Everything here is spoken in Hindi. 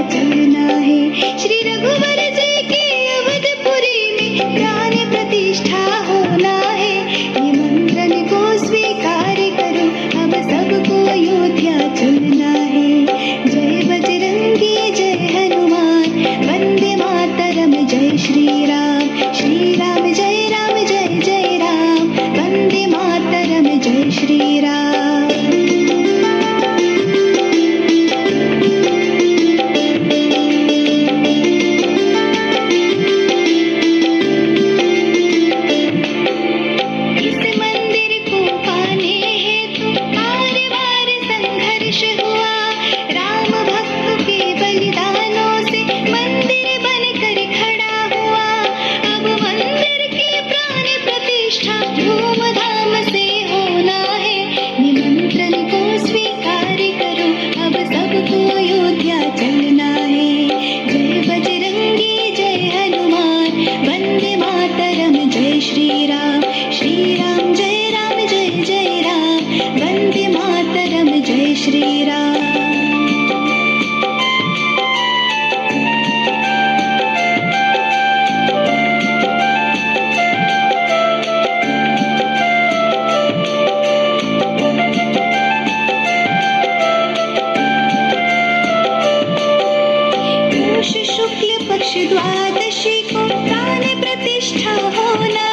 चलना है। श्री रघुवर जी की अवधपुरी में प्राण प्रतिष्ठा होना है। निमंत्रण को स्वीकार करो, अब सबको अयोध्या चलना है। जय बजरंगी जय हनुमान, वंदे मातरम जय श्री राम। श्री राम जय राम जय जय राम, वंदे मातरम जय श्री राम। श्री राम जय राम जय जय राम, वंदे मातरम जय श्री राम। शुक्ल पक्ष द्वादशी को प्राण प्रतिष्ठा होना